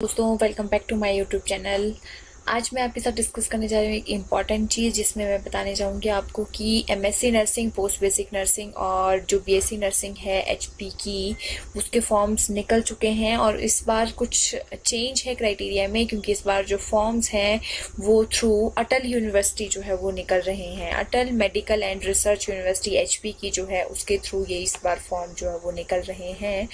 दोस्तों, welcome back to my YouTube channel. आज मैं आपके साथ डिस्कस करने जा रही हूँ एक इम्पॉर्टेंट चीज़, जिसमें मैं बताने जाऊँगी आपको कि MSc nursing, post basic nursing और जो बीएससी नर्सिंग है एचपी की, उसके फॉर्म्स निकल चुके हैं। और इस बार कुछ चेंज है क्राइटेरिया में, क्योंकि इस बार जो फॉर्म्स हैं वो थ्रू अटल यूनिवर्सिटी जो है वो निकल रहे हैं। Atal medical and research university HP की जो है उसके थ्रू ये इस बार फॉर्म जो है वो निकल रहे हैं।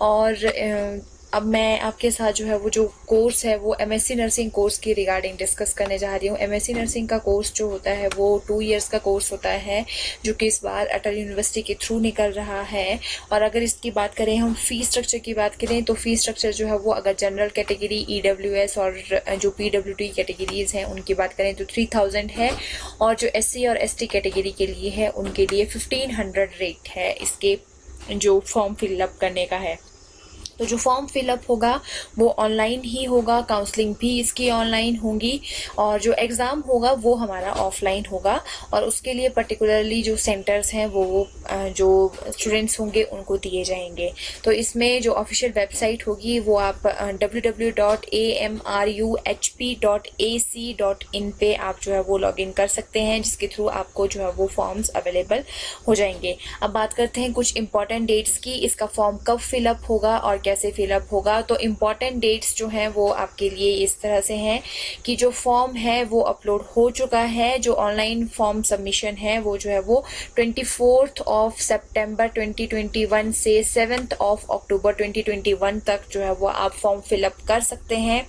और अब मैं आपके साथ जो है वो जो कोर्स है वो एमएससी नर्सिंग कोर्स की रिगार्डिंग डिस्कस करने जा रही हूँ। एमएससी नर्सिंग का कोर्स जो होता है वो 2 इयर्स का कोर्स होता है, जो कि इस बार अटल यूनिवर्सिटी के थ्रू निकल रहा है। और अगर इसकी बात करें, हम फीस स्ट्रक्चर की बात करें, तो फीस स्ट्रक्चर जो है वो अगर जनरल कैटेगरी, ईडब्ल्यूएस और जो पीडब्ल्यूडी कैटेगरीज हैं उनकी बात करें तो 3000 है। और जो एससी और एसटी कैटेगरी के लिए है उनके लिए 1500 रेट है इसके जो फॉर्म फिलअप करने का है। तो जो फॉर्म फिलअप होगा वो ऑनलाइन ही होगा, काउंसलिंग भी इसकी ऑनलाइन होगी, और जो एग्ज़ाम होगा वो हमारा ऑफलाइन होगा। और उसके लिए पर्टिकुलरली जो सेंटर्स हैं वो जो स्टूडेंट्स होंगे उनको दिए जाएंगे। तो इसमें जो ऑफिशियल वेबसाइट होगी वो आप www.amruhp.ac.in पे आप जो है वो लॉगिन कर सकते हैं, जिसके थ्रू आपको जो है वो फॉर्म्स अवेलेबल हो जाएंगे। अब बात करते हैं कुछ इंपॉर्टेंट डेट्स की, इसका फॉर्म कब फिलअप होगा और कैसे फिलअप होगा। तो इम्पॉर्टेंट डेट्स जो हैं वो आपके लिए इस तरह से हैं कि जो फॉर्म है वो अपलोड हो चुका है। जो ऑनलाइन फॉर्म सबमिशन है वो जो है वो 24 सितंबर 2021 से 7 अक्टूबर 2021 तक जो है वो आप फॉर्म फिलअप कर सकते हैं।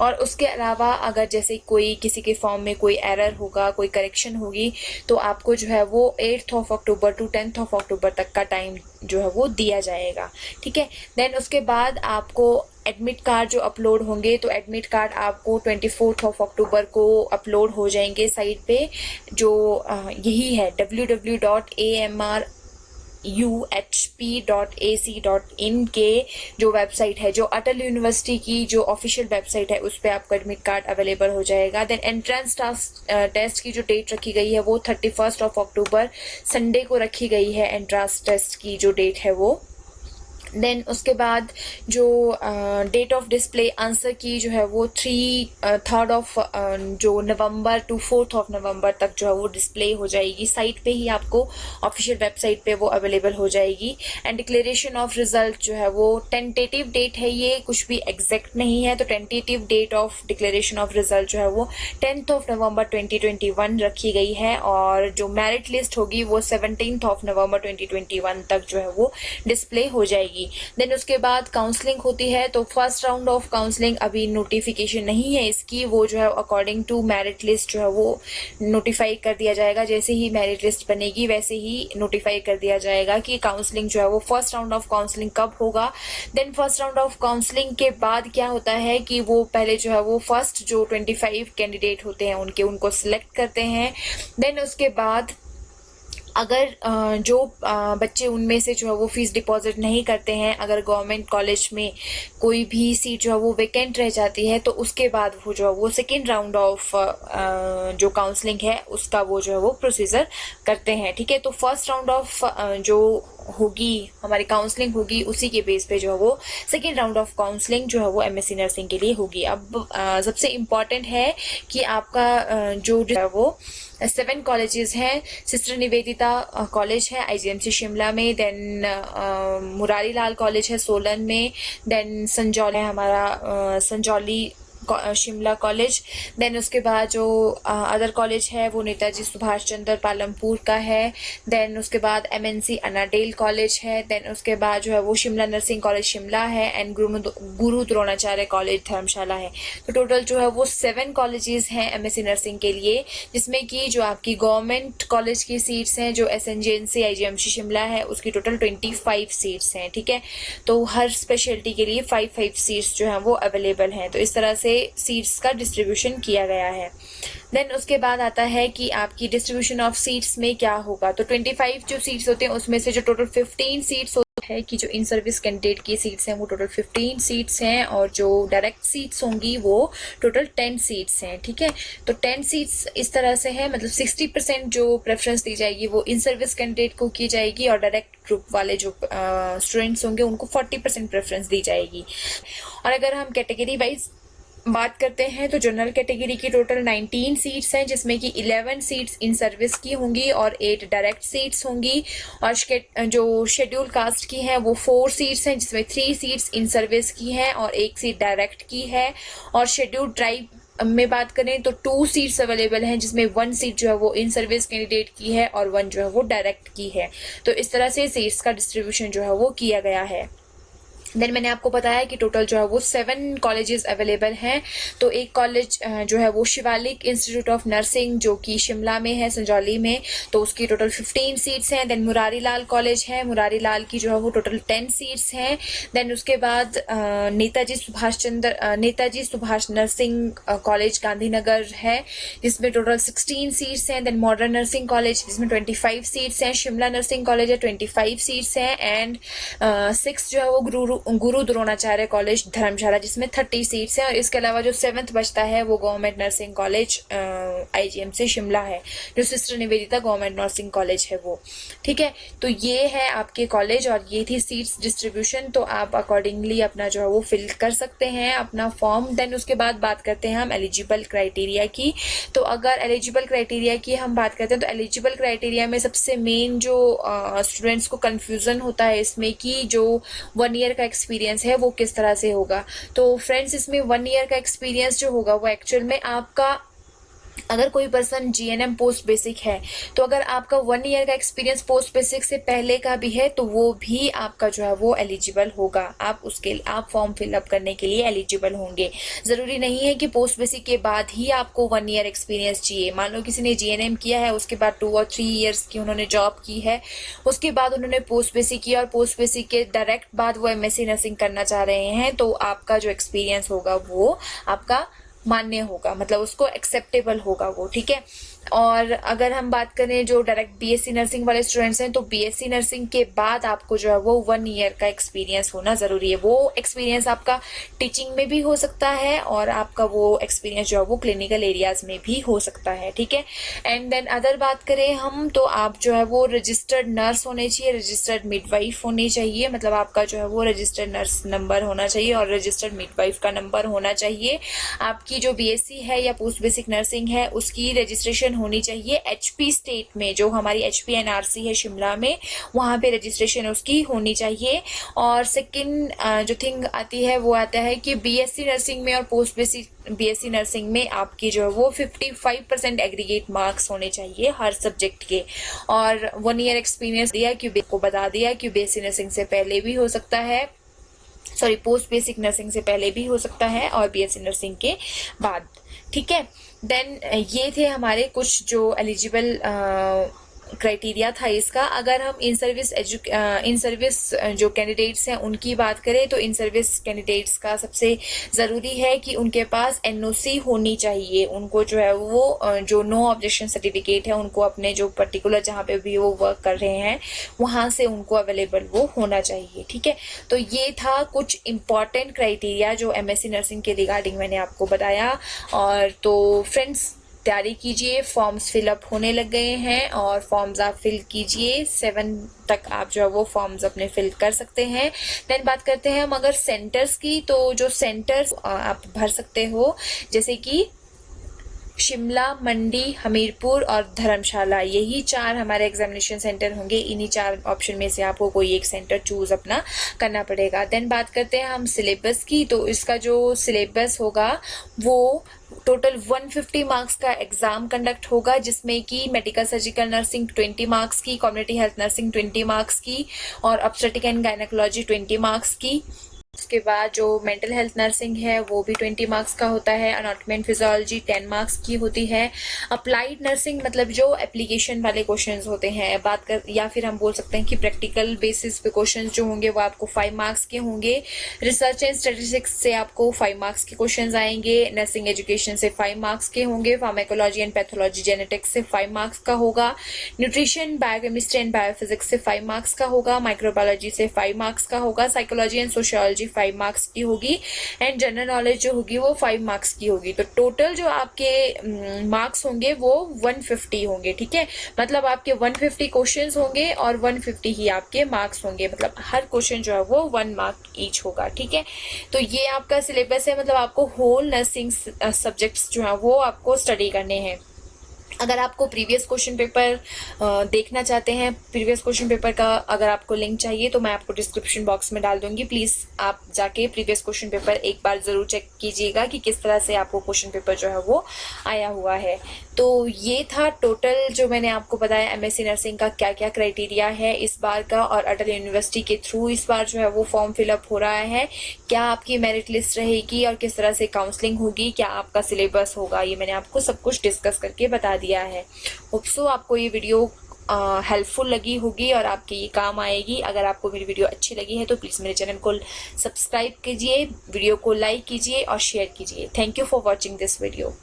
और उसके अलावा अगर जैसे कोई किसी के फॉर्म में कोई एरर होगा, कोई करेक्शन होगी, तो आपको जो है वो 8 अक्टूबर टू 10 अक्टूबर तक का टाइम जो है वो दिया जाएगा। ठीक है। देन उसके बाद आपको एडमिट कार्ड जो अपलोड होंगे, तो एडमिट कार्ड आपको 24 अक्टूबर को अपलोड हो जाएंगे साइट पे, जो यही है www.amruhp.ac.in के जो वेबसाइट है, जो अटल यूनिवर्सिटी की जो ऑफिशियल वेबसाइट है, उस पर आपका एडमिट कार्ड अवेलेबल हो जाएगा। देन एंट्रेंस टेस्ट की जो डेट रखी गई है वो 31 अक्टूबर संडे को रखी गई है। एंट्रेंस टेस्ट की जो डेट है वो। देन उसके बाद जो डेट ऑफ डिस्प्ले आंसर की जो है वो 3 जो नवंबर टू 4 नवंबर तक जो है वो डिस्प्ले हो जाएगी साइट पे ही, आपको ऑफिशियल वेबसाइट पे वो अवेलेबल हो जाएगी। एंड डिक्लेरेशन ऑफ रिजल्ट जो है वो टेंटेटिव डेट है, ये कुछ भी एग्जैक्ट नहीं है। तो tentative date of declaration of result जो है वो 10 नवंबर 2021 रखी गई है। और जो मेरिट लिस्ट होगी वो 17 नवंबर 2021 तक जो है वो डिस्प्ले हो जाएगी। देन उसके बाद काउंसलिंग होती है। तो फर्स्ट राउंड ऑफ काउंसलिंग अभी नोटिफिकेशन नहीं है इसकी, वो जो है अकॉर्डिंग टू मेरिट लिस्ट जो है वो नोटिफाई कर दिया जाएगा। जैसे ही मेरिट लिस्ट बनेगी वैसे ही नोटिफाई कर दिया जाएगा कि काउंसलिंग जो है वो फर्स्ट राउंड ऑफ काउंसलिंग कब होगा। Then first round of counselling के बाद क्या होता है कि वो पहले जो है वो फर्स्ट जो 25 कैंडिडेट होते हैं उनको सिलेक्ट करते हैं। देन उसके बाद अगर जो बच्चे उनमें से जो है वो फीस डिपॉजिट नहीं करते हैं, अगर गवर्नमेंट कॉलेज में कोई भी सीट जो है वो वैकेंट रह जाती है, तो उसके बाद वो जो है वो सेकेंड राउंड ऑफ जो काउंसलिंग है उसका वो जो है वो प्रोसीजर करते हैं। ठीक है। तो फर्स्ट राउंड ऑफ जो होगी हमारी काउंसलिंग होगी, उसी के बेस पे जो है वो सेकेंड राउंड ऑफ काउंसलिंग जो है वो एमएससी नर्सिंग के लिए होगी। अब सबसे इम्पॉर्टेंट है कि आपका जो है वो 7 कॉलेजेस हैं। सिस्टर निवेदिता कॉलेज है आईजीएमसी शिमला में, देन मुरारी लाल कॉलेज है सोलन में, देन संजौली है हमारा संजौली शिमला कॉलेज। देन उसके बाद जो अदर कॉलेज है वो नेताजी सुभाष चंद्र पालमपुर का है। देन उसके बाद एमएनसी अनाडेल कॉलेज है। देन उसके बाद जो है वो शिमला नर्सिंग कॉलेज शिमला है, एंड गुरु द्रोणाचार्य कॉलेज धर्मशाला है। तो टोटल जो है वो 7 कॉलेजेस हैं एमएससी नर्सिंग के लिए, जिसमें कि जो आपकी गवर्नमेंट कॉलेज की सीट्स हैं, जो एसएनजेएनसी आईजीएमसी शिमला है, उसकी टोटल 25 सीट्स हैं। ठीक है। तो हर स्पेशलिटी के लिए 5 सीट्स जो हैं वो अवेलेबल हैं। तो इस तरह से सीट्स का डिस्ट्रीब्यूशन किया गया है। देन उसके बाद आता है कि आपकी डिस्ट्रीब्यूशन ऑफ सीट्स में क्या होगा। तो 25 जो सीट्स होते हैं उसमें से जो टोटल 15 सीट्स है कि जो इन सर्विस कैंडिडेट की सीट्स हैं वो टोटल 15 सीट्स हैं और जो डायरेक्ट सीट्स होंगी वो टोटल 10 सीट्स हैं, ठीक है। तो 10 सीट्स इस तरह से है, मतलब 60% जो प्रेफरेंस दी जाएगी वो इन सर्विस कैंडिडेट को की जाएगी और डायरेक्ट ग्रुप वाले जो स्टूडेंट्स होंगे उनको 40% प्रेफरेंस दी जाएगी। और अगर हम कैटेगरी वाइज बात करते हैं तो जनरल कैटेगरी की टोटल 19 सीट्स हैं, जिसमें कि 11 सीट्स इन सर्विस की होंगी और 8 डायरेक्ट सीट्स होंगी। और जो शेड्यूल कास्ट की हैं वो 4 सीट्स हैं, जिसमें 3 सीट्स इन सर्विस की हैं और 1 सीट डायरेक्ट की है। और शेड्यूल ट्राइब में बात करें तो 2 सीट्स अवेलेबल हैं, जिसमें 1 सीट जो है वो इन सर्विस कैंडिडेट की है और 1 जो है वो डायरेक्ट की है। तो इस तरह से सीट्स का डिस्ट्रीब्यूशन जो है वो किया गया है। देन मैंने आपको बताया कि टोटल जो है वो 7 कॉलेजेस अवेलेबल हैं। तो एक कॉलेज जो है वो शिवालिक इंस्टीट्यूट ऑफ नर्सिंग जो कि शिमला में है, संजौली में, तो उसकी टोटल 15 सीट्स हैं। देन मुरारी लाल कॉलेज है, मुरारी लाल की जो है वो टोटल 10 सीट्स हैं। देन उसके बाद नेताजी सुभाष नर्सिंग कॉलेज गांधीनगर है, जिसमें टोटल 16 सीट्स हैं। देन मॉडर्न नर्सिंग कॉलेज जिसमें 25 सीट्स हैं। शिमला नर्सिंग कॉलेज है, 25 सीट्स हैं। एंड 6 जो है वो गुरु द्रोणाचार्य कॉलेज धर्मशाला जिसमें 30 सीट्स हैं। और इसके अलावा जो 7th बचता है वो government nursing college IGM Shimla है, जो sister Nivedita government nursing college है वो, ठीक है। तो ये है आपके कॉलेज और ये थी सीट्स डिस्ट्रीब्यूशन। तो आप अकॉर्डिंगली अपना जो है वो फिल कर सकते हैं अपना फॉर्म। देन उसके बाद बात करते हैं हम एलिजिबल क्राइटेरिया की। तो अगर एलिजिबल क्राइटेरिया की हम बात करते हैं तो एलिजिबल क्राइटेरिया में सबसे मेन जो स्टूडेंट्स को कन्फ्यूजन होता है इसमें कि जो 1 ईयर का एक्सपीरियंस है वो किस तरह से होगा। तो फ्रेंड्स इसमें 1 ईयर का एक्सपीरियंस जो होगा वो एक्चुअल में आपका, अगर कोई पर्सन GNM पोस्ट बेसिक है तो अगर आपका 1 ईयर का एक्सपीरियंस पोस्ट बेसिक से पहले का भी है तो वो भी आपका जो है वो एलिजिबल होगा। आप फॉर्म फिलअप करने के लिए एलिजिबल होंगे। जरूरी नहीं है कि पोस्ट बेसिक के बाद ही आपको 1 ईयर एक्सपीरियंस चाहिए। मान लो किसी ने GNM किया है, उसके बाद 2 और 3 ईयर्स की उन्होंने जॉब की है, उसके बाद उन्होंने पोस्ट बेसिक किया और पोस्ट बेसिक के डायरेक्ट बाद वो MSc नर्सिंग करना चाह रहे हैं, तो आपका जो एक्सपीरियंस होगा वो आपका मान्य होगा, मतलब उसको एक्सेप्टेबल होगा वो, ठीक है। और अगर हम बात करें जो डायरेक्ट BSc नर्सिंग वाले स्टूडेंट्स हैं तो BSc नर्सिंग के बाद आपको जो है वो 1 ईयर का एक्सपीरियंस होना जरूरी है। वो एक्सपीरियंस आपका टीचिंग में भी हो सकता है और आपका वो एक्सपीरियंस जो है वो क्लिनिकल एरियाज में भी हो सकता है, ठीक है। एंड देन अदर बात करें हम तो आप जो है वो रजिस्टर्ड नर्स होने चाहिए, रजिस्टर्ड मिडवाइफ होनी चाहिए, मतलब आपका जो है वो रजिस्टर्ड नर्स नंबर होना चाहिए और रजिस्टर्ड मिडवाइफ का नंबर होना चाहिए। आपकी जो BSc है या पोस्ट बेसिक नर्सिंग है उसकी रजिस्ट्रेशन होनी चाहिए HP स्टेट में, जो हमारी HP NRC है शिमला में, वहां पे रजिस्ट्रेशन उसकी होनी चाहिए। और सेकंड जो थिंग आती है वो आता है कि BSc नर्सिंग में और पोस्ट बेसिक BSc नर्सिंग में आपकी जो है वो 55% एग्रीगेट मार्क्स होने चाहिए हर सब्जेक्ट के। और 1 ईयर एक्सपीरियंस दिया कि को बता दिया कि BSc नर्सिंग से पहले भी हो सकता है, सॉरी पोस्ट बेसिक नर्सिंग से पहले भी हो सकता है और BSc नर्सिंग के बाद, ठीक है। देन ये थे हमारे कुछ जो एलिजिबल क्राइटेरिया था इसका। अगर हम इन सर्विस जो कैंडिडेट्स हैं उनकी बात करें तो इन सर्विस कैंडिडेट्स का सबसे ज़रूरी है कि उनके पास NOC होनी चाहिए। उनको जो है वो जो नो ऑब्जेक्शन सर्टिफिकेट है उनको अपने जो पर्टिकुलर जहाँ पे भी वो वर्क कर रहे हैं वहाँ से उनको अवेलेबल वो होना चाहिए, ठीक है। तो ये था कुछ इम्पॉर्टेंट क्राइटेरिया जो MSc नर्सिंग के रिगार्डिंग मैंने आपको बताया। और तो फ्रेंड्स तैयारी कीजिए, फॉर्म्स फिलअप होने लग गए हैं और फॉर्म्स आप फिल कीजिए। 7 तक आप जो है वो फॉर्म्स अपने फिल कर सकते हैं। देन बात करते हैं हम अगर सेंटर्स की, तो जो सेंटर्स आप भर सकते हो जैसे कि शिमला, मंडी, हमीरपुर और धर्मशाला, यही 4 हमारे एग्जामिनेशन सेंटर होंगे। इन्हीं 4 ऑप्शन में से आपको कोई एक सेंटर चूज अपना करना पड़ेगा। देन बात करते हैं हम सिलेबस की, तो इसका जो सिलेबस होगा वो टोटल 150 मार्क्स का एग्जाम कंडक्ट होगा, जिसमें कि मेडिकल सर्जिकल नर्सिंग 20 मार्क्स की, कम्युनिटी हेल्थ नर्सिंग 20 मार्क्स की और ऑब्स्टेट्रिक एंड गायनेकोलॉजी 20 मार्क्स की। उसके बाद जो मेंटल हेल्थ नर्सिंग है वो भी 20 मार्क्स का होता है। एनाटॉमी एंड फिजियोलॉजी 10 मार्क्स की होती है। अप्लाइड नर्सिंग मतलब जो एप्लीकेशन वाले क्वेश्चंस होते हैं बात कर, या फिर हम बोल सकते हैं कि प्रैक्टिकल बेसिस पे क्वेश्चंस जो होंगे वो आपको 5 मार्क्स के होंगे। रिसर्च एंड स्टैटिस्टिक्स से आपको 5 मार्क्स के क्वेश्चंस आएंगे। नर्सिंग एजुकेशन से 5 मार्क्स के होंगे। फार्माकोलॉजी एंड पैथोलॉजी जेनेटिक्स से 5 मार्क्स का होगा। न्यूट्रिशन, बायोकेमिस्ट्री एंड बायोफिजिक्स से 5 मार्क्स का होगा। माइक्रोबायोलॉजी से 5 मार्क्स का होगा। साइकोलॉजी एंड सोशियोलॉजी 5 मार्क्स की होगी। एंड जनरल नॉलेज जो होगी वो 5 मार्क्स की होगी। तो टोटल जो आपके मार्क्स होंगे वो 150 होंगे। ठीक है, मतलब आपके 150 क्वेश्चंस होंगे और 150 ही आपके मार्क्स होंगे, मतलब हर क्वेश्चन जो है वो 1 मार्क ईच होगा। ठीक है, तो ये आपका सिलेबस है, मतलब आपको होल नर्सिंग सब्जेक्ट्स जो है वो आपको स्टडी करने हैं। अगर आपको प्रीवियस क्वेश्चन पेपर देखना चाहते हैं, प्रीवियस क्वेश्चन पेपर का अगर आपको लिंक चाहिए तो मैं आपको डिस्क्रिप्शन बॉक्स में डाल दूंगी। प्लीज आप जाके प्रीवियस क्वेश्चन पेपर एक बार जरूर चेक कीजिएगा कि किस तरह से आपको क्वेश्चन पेपर जो है वो आया हुआ है। तो ये था टोटल जो मैंने आपको बताया एमएससी नर्सिंग का क्या क्या क्राइटेरिया है इस बार का, और अटल यूनिवर्सिटी के थ्रू इस बार जो है वो फॉर्म फिलअप हो रहा है। क्या आपकी मेरिट लिस्ट रहेगी और किस तरह से काउंसलिंग होगी, क्या आपका सिलेबस होगा, ये मैंने आपको सब कुछ डिस्कस करके बता दिया है। होप सो आपको ये वीडियो हेल्पफुल लगी होगी और आपके ये काम आएगी। अगर आपको मेरी वीडियो अच्छी लगी है तो प्लीज़ मेरे चैनल को सब्सक्राइब कीजिए, वीडियो को लाइक कीजिए और शेयर कीजिए। Thank you for watching this video.